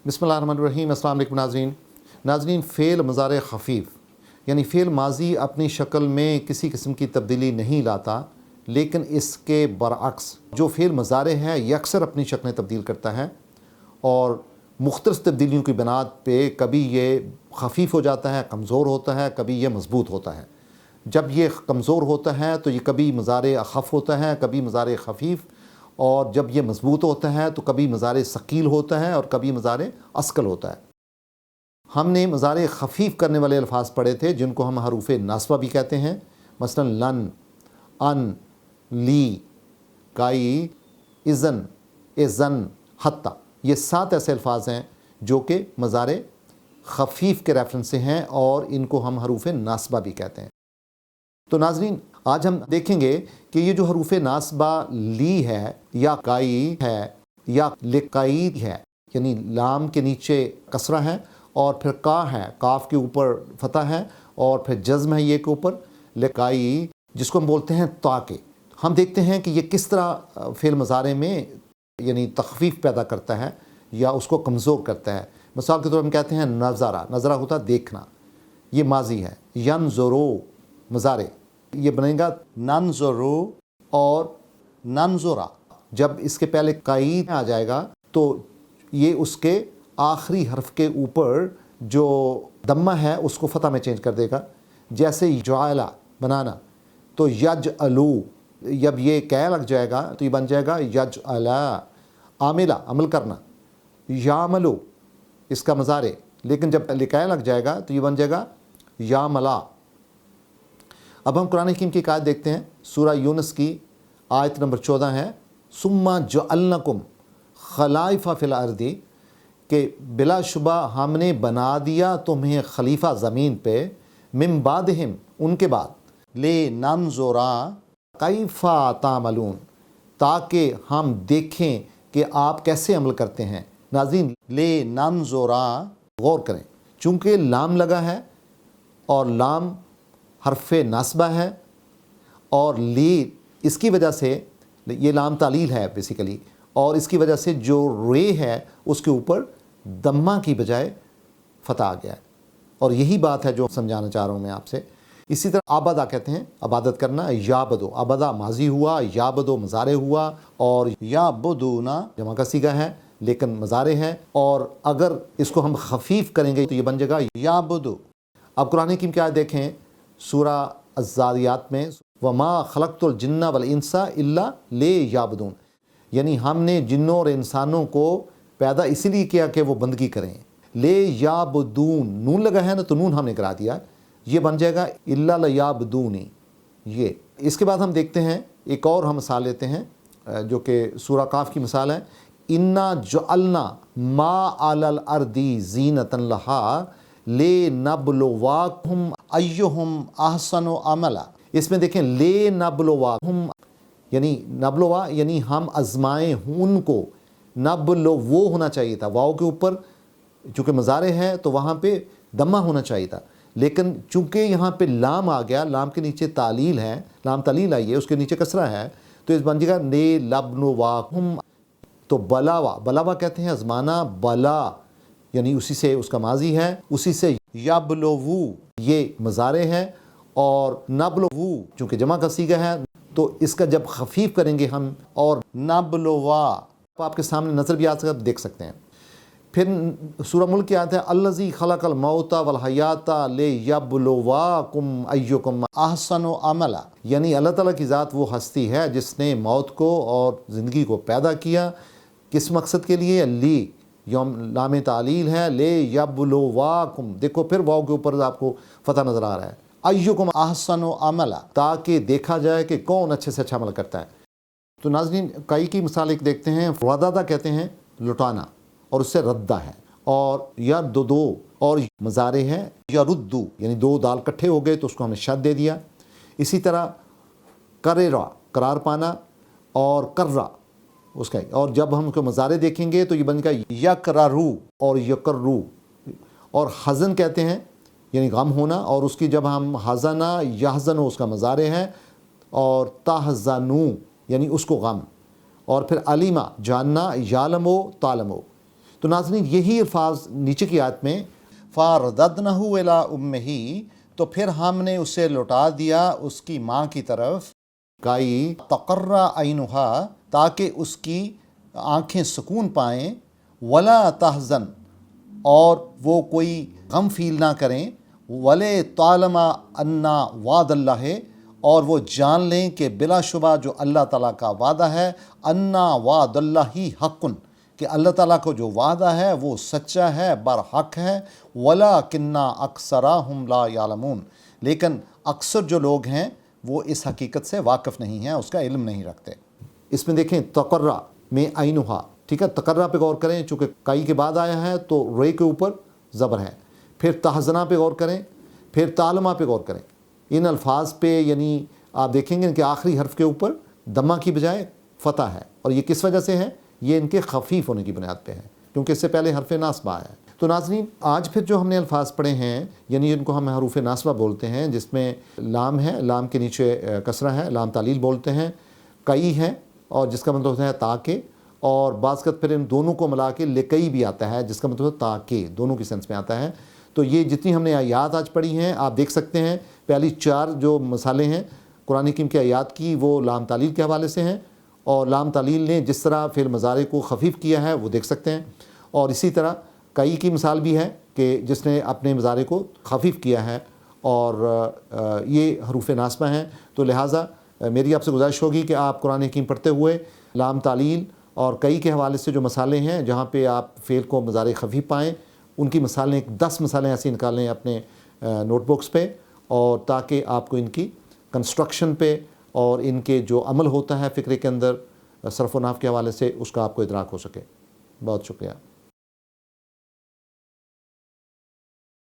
बिस्मिल्लाहिर्रहमानिर्रहीम। अस्सलाम वालेकुम नाज़रीन, फ़ेल मुज़ारे ख़फ़ीफ़ यानी फ़ेल माजी अपनी शक्ल में किसी किस्म की तब्दीली नहीं लाता, लेकिन इसके बरअक्स जो फ़ेल मुज़ारे है ये अक्सर अपनी शक्लें तब्दील करता है और मुख्तलिफ़ तब्दीलियों की बिनाद पे कभी ये ख़फ़ीफ़ हो जाता है, कमज़ोर होता है, कभी ये मज़बूत होता है। जब ये कमज़ोर होता है तो ये कभी मुज़ारे अख़फ़ होता है, कभी मुज़ारे ख़फ़ीफ़, और जब ये मज़बूत होता है तो कभी मुज़ारे सकील होता है और कभी मुज़ारे अस्कल होता है। हमने मुज़ारे ख़फ़ीफ़ करने वाले अल्फाज पढ़े थे जिनको हम हरूफ़े नास्बा भी कहते हैं, मसलन लन, अन, ली, काई, इज़न, एज़न, हत्ता। ये 7 ऐसे अल्फाज हैं जो कि मुज़ारे ख़फ़ीफ़ के रेफरेंस से हैं और इनको हम हरूफ़े नास्बा भी कहते हैं। तो नाज़रीन, आज हम देखेंगे कि ये जो हरूफ़ नास्बा ली है या काई है या लिकाई है, यानी लाम के नीचे कसरा है और फिर का है, काफ के ऊपर फ़तह है और फिर जज़्म है ये के ऊपर, लिकाई जिसको हम बोलते हैं ताके। हम देखते हैं कि ये किस तरह फ़ेल मुज़ारे में यानी तख़फ़ीफ़ पैदा करता है या उसको कमज़ोर करता है। मिसाल के तौर पर हम कहते हैं नज़रा, नज़रा होता देखना, ये माजी है। यनज़ुरू मुज़ारे, ये बनेगा ननज़ुरू और ननज़ुरा। जब इसके पहले काई आ जाएगा तो ये उसके आखिरी हर्फ के ऊपर जो दम्मा है उसको फ़तह में चेंज कर देगा। जैसे जअला बनाना, तो यजअलू, जब ये कै लग जाएगा तो ये बन जाएगा यजअला। आमिला, अमल करना, यामलू इसका मज़ारे, लेकिन जब लिकाया लग जाएगा तो ये बन जाएगा यामला। अब हम कुरान हकीम की आयत देखते हैं, सूरा यूनुस की आयत नंबर 14 है, सुम्मा जअलनकुम खलाइफा फिल अर्दी, कि बिलाशुबा हमने बना दिया तुम्हें खलीफा ज़मीन पे, मिन बादहिम उनके बाद, ले ननज़ुरा कैफ़ा तामलून, ताकि हम देखें कि आप कैसे अमल करते हैं। नाज़रीन, ले ननज़ुरा, गौर करें, चूँकि लाम लगा है और लाम हर्फ़े नास्बा है और ली, इसकी वजह से ये लाम तालील है बेसिकली, और इसकी वजह से जो रे है उसके ऊपर दम्मा की बजाय फ़तह आ गया है। और यही बात है जो समझाना चाह रहा हूँ मैं आपसे। इसी तरह आबदा कहते हैं अबादत करना, याबदो, अबदा माजी हुआ, याबदो मज़ारे हुआ, और याबदूना जमा का सीगा है लेकिन मज़ारे हैं, और अगर इसको हम ख़फ़ीफ़ करेंगे तो ये बन जाएगा याबदो। अब कुरान हकीम की आयत देखें, सूरा अज़्ज़ारियात में, वमा खलक़तुल जिन्ना वल इंसा इल्ला ले याबदून, यानी हमने जिन्नों और इंसानों को पैदा इसीलिए किया कि वो बंदगी करें। ले याबदून, नून लगा है ना तो नून हमने करा दिया, ये बन जाएगा इल्ला लयाबदूनी। ये इसके बाद हम देखते हैं एक और हम मिसाल लेते हैं जो कि सूरा काफ की मिसाल है, इन्ना जअलना मा अलल अर्दी ज़ीनतन लहा ले नब्लुवाकुम अय्युहुम अहसनु अमला। इसमें देखें ले नब्लुवाकुम, यानी नब्लुवा यानी हम आजमाएं उनको, नब्लु वो होना चाहिए था, वाव के ऊपर चूँकि मज़ारे हैं तो वहाँ पे दम्मा होना चाहिए था, लेकिन चूँकि यहाँ पे लाम आ गया, लाम के नीचे तालील है, लाम तालील आई है, उसके नीचे कसरा है, तो इस बन जाएगा ने लब्नुवाकुम। तो बलावा, बलावा कहते हैं आजमाना, बला यानी उसी से उसका माजी है, उसी से यबलवू ये मज़ारे हैं, और नबलवू चूँकि जमा का सीगा है तो इसका जब ख़फ़ीफ़ करेंगे हम, और नबलवा आपके सामने नज़र भी आ सकता है, देख सकते हैं। फिर सूरा मुल्क की आयत है, अल्लज़ी खलक़ल मौता वल हयाता ले यबलवाकुम अय्युकुम अहसनु अमला, यानी अल्लाह ताला की ज़ात वो हस्ती है जिसने मौत को और ज़िंदगी को पैदा किया, किस मकसद के लिए, ली यौम लाम तालील है, ले यबलवाकुम, देखो फिर वाव के ऊपर आपको फ़तह नज़र आ रहा है, अय्युकुम अहसनु अमला, ताकि देखा जाए कि कौन अच्छे से अच्छा अमल करता है। तो नाज़रीन, कई की मिसाल एक देखते हैं, वदादा कहते हैं लुटाना और उससे रद्दा है, और या दो और मज़ारे हैं या रुद्दू, यानी दो दाल इकट्ठे हो गए तो उसको हमने शद दे दिया। इसी तरह करेरा करार पाना और कर्रा उसका, और जब हम उसको मज़ारे देखेंगे तो ये बनेगा यकरारू और यकर्रू। और हज़न कहते हैं यानी गम होना, और उसकी जब हम हज़ना यहज़नो उसका मज़ारे हैं, और तहज़नू यानी उसको गम, और फिर अलीमा जानना, यालमो तालमो। تو ناظرین یہی الفاظ نیچے کی آیت میں فَرَدَدْنَهُ إِلَىٰ أُمِّهِ، تو پھر ہم نے اسے لوٹا دیا اس کی ماں کی طرف، کائی تقر عینها، تاکہ اس کی آنکھیں سکون پائیں، ولا تحزن، اور وہ کوئی غم فیل نہ کریں، وَلَا تَعْلَمَ أَنَّ وعد اللہ، اور وہ جان لیں کہ بلا شبہ جو اللہ تعالیٰ کا وعدہ ہے، أَنَّ وعد اللہ حق، کہ اللہ تعالیٰ کو جو وعدہ ہے وہ سچا ہے، برحق ہے، وَلَٰكِنَّ أَكْثَرَهُمْ لَا يَعْلَمُونَ، لیکن اکثر جو لوگ ہیں وہ اس حقیقت سے واقف نہیں ہیں، اس کا علم نہیں رکھتے۔ اس میں دیکھیں تقرہ میں عینہا، ٹھیک ہے، تقرہ پہ غور کریں، چونکہ کائی کے بعد آیا ہے تو رے کے اوپر زبر ہے، پھر تحزنہ پہ غور کریں، پھر تعلمہ پہ غور کریں۔ ان الفاظ پہ یعنی آپ دیکھیں گے کہ آخری حرف کے اوپر دمہ کی بجائے فتح ہے، اور یہ کس وجہ سے ہے؟ یہ ان کے خفیف ہونے کی بنیاد پہ ہے، کیونکہ اس سے پہلے حرف ناصبہ آیا ہے۔ تو ناظرین آج پھر جو ہم نے الفاظ پڑھے ہیں، یعنی ان کو ہم حروف ناصبہ بولتے ہیں، جس میں لام ہے، لام کے نیچے کسرہ ہے، لام تعلیل بولتے ہیں، کئی ہے، اور جس کا مطلب ہوتا ہے تاکہ، اور بعض کا پھر ان دونوں کو ملا کے لکئی بھی آتا ہے، جس کا مطلب تاکہ، دونوں کی سینس میں آتا ہے۔ تو یہ جتنی ہم نے آیات آج پڑھی ہیں، آپ دیکھ سکتے ہیں پہلی 4 جو مثالیں ہیں قرآن حکیم کی آیات کی، وہ لام تعلیل کے حوالے سے ہیں، اور لام تعلیل نے جس طرح فعل مضارع کو خفیف کیا ہے وہ دیکھ سکتے ہیں، اور اسی طرح کئی کی مثال بھی ہے کہ جس نے اپنے مضارع کو خفیف کیا ہے، اور یہ حروف ناصبہ ہیں۔ تو لہٰذا میری آپ سے گزارش ہوگی کہ آپ قرآن حکیم پڑھتے ہوئے لام تعلیل اور کئی کے حوالے سے جو مثالیں ہیں جہاں پہ آپ فعل کو مضارع خفیف پائیں، ان کی مثالیں 10 مثالیں ایسی نکالیں اپنے نوٹ بکس پہ، اور تاکہ آپ کو ان کی کنسٹرکشن پہ اور ان کے جو عمل ہوتا ہے فکرے کے اندر صرف و نحو کے حوالے سے، اس کا آپ کو ادراک ہو سکے۔ بہت شکریہ۔